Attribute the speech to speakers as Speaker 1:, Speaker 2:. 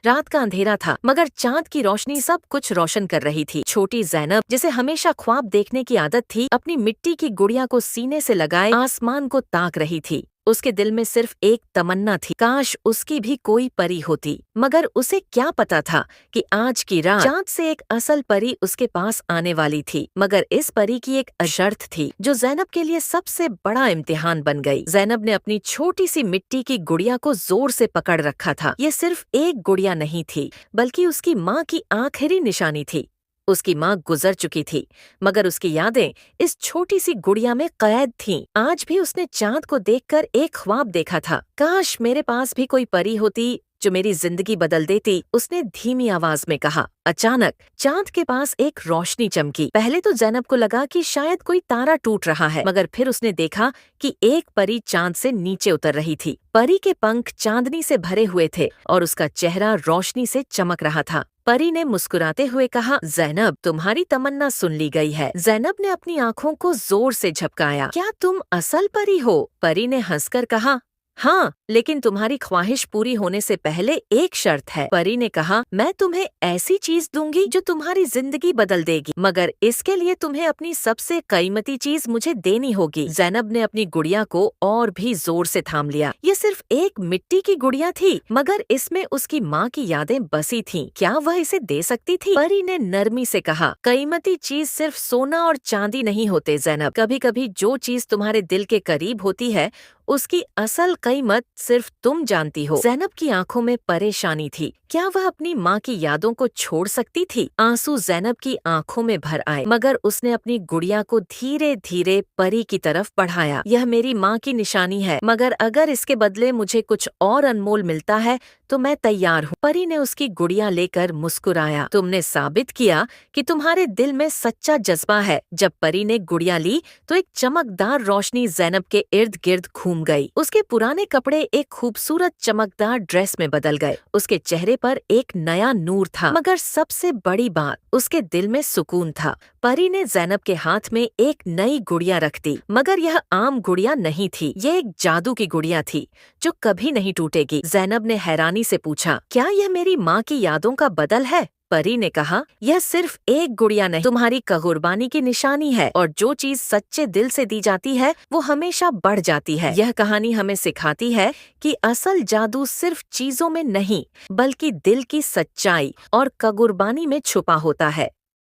Speaker 1: रात का अंधेरा था, मगर चांद की रोशनी सब कुछ रोशन कर रही थी। छोटी ज़ैनब, जिसे हमेशा ख्वाब देखने की आदत थी, अपनी मिट्टी की गुड़िया को सीने से लगाए आसमान को ताक रही थी। उसके दिल में सिर्फ एक तमन्ना थी, काश उसकी भी कोई परी होती। मगर उसे क्या पता था कि आज की रात चांद से एक असल परी उसके पास आने वाली थी। मगर इस परी की एक शर्त थी, जो ज़ैनब के लिए सबसे बड़ा इम्तिहान बन गई। ज़ैनब ने अपनी छोटी सी मिट्टी की गुड़िया को जोर से पकड़ रखा था। ये सिर्फ एक गुड़िया नहीं थी, बल्कि उसकी माँ की आखिरी निशानी थी। उसकी माँ गुजर चुकी थी, मगर उसकी यादें इस छोटी सी गुड़िया में कैद थीं। आज भी उसने चांद को देखकर एक ख्वाब देखा था। काश मेरे पास भी कोई परी होती जो मेरी जिंदगी बदल देती, उसने धीमी आवाज में कहा। अचानक चांद के पास एक रोशनी चमकी। पहले तो ज़ैनब को लगा कि शायद कोई तारा टूट रहा है, मगर फिर उसने देखा कि एक परी चांद से नीचे उतर रही थी। परी के पंख चांदनी से भरे हुए थे और उसका चेहरा रोशनी से चमक रहा था। परी ने मुस्कुराते हुए कहा, ज़ैनब, तुम्हारी तमन्ना सुन ली गई है। ज़ैनब ने अपनी आंखों को जोर से झपकाया। क्या तुम असल परी हो? परी ने हंसकर कहा, हाँ, लेकिन तुम्हारी ख्वाहिश पूरी होने से पहले एक शर्त है। परी ने कहा, मैं तुम्हें ऐसी चीज दूंगी जो तुम्हारी जिंदगी बदल देगी, मगर इसके लिए तुम्हें अपनी सबसे कीमती चीज मुझे देनी होगी। ज़ैनब ने अपनी गुड़िया को और भी जोर से थाम लिया। ये सिर्फ एक मिट्टी की गुड़िया थी, मगर इसमें उसकी माँ की यादें बसी थीं। क्या वह इसे दे सकती थी? परी ने नरमी से कहा, कीमती चीज सिर्फ सोना और चांदी नहीं होते ज़ैनब। कभी कभी जो चीज तुम्हारे दिल के करीब होती है, उसकी असल कीमत सिर्फ तुम जानती हो। ज़ैनब की आंखों में परेशानी थी। क्या वह अपनी माँ की यादों को छोड़ सकती थी? आंसू ज़ैनब की आंखों में भर आए, मगर उसने अपनी गुड़िया को धीरे धीरे परी की तरफ बढ़ाया। यह मेरी माँ की निशानी है, मगर अगर इसके बदले मुझे कुछ और अनमोल मिलता है तो मैं तैयार हूँ। परी ने उसकी गुड़िया लेकर मुस्कुराया। तुमने साबित किया कि तुम्हारे दिल में सच्चा जज्बा है। जब परी ने गुड़िया ली तो एक चमकदार रोशनी ज़ैनब के इर्द गिर्द घूम गई। उसके पुराने कपड़े एक खूबसूरत चमकदार ड्रेस में बदल गए। उसके चेहरे पर एक नया नूर था, मगर सबसे बड़ी बात, उसके दिल में सुकून था। परी ने ज़ैनब के हाथ में एक नई गुड़िया रख दी, मगर यह आम गुड़िया नहीं थी। ये एक जादू की गुड़िया थी जो कभी नहीं टूटेगी। ज़ैनब ने हैरानी से पूछा, क्या यह मेरी माँ की यादों का बदल है? परी ने कहा, यह सिर्फ एक गुड़िया नहीं, तुम्हारी कुर्बानी की निशानी है, और जो चीज सच्चे दिल से दी जाती है वो हमेशा बढ़ जाती है। यह कहानी हमें सिखाती है कि असल जादू सिर्फ चीजों में नहीं, बल्कि दिल की सच्चाई और कुर्बानी में छुपा होता है।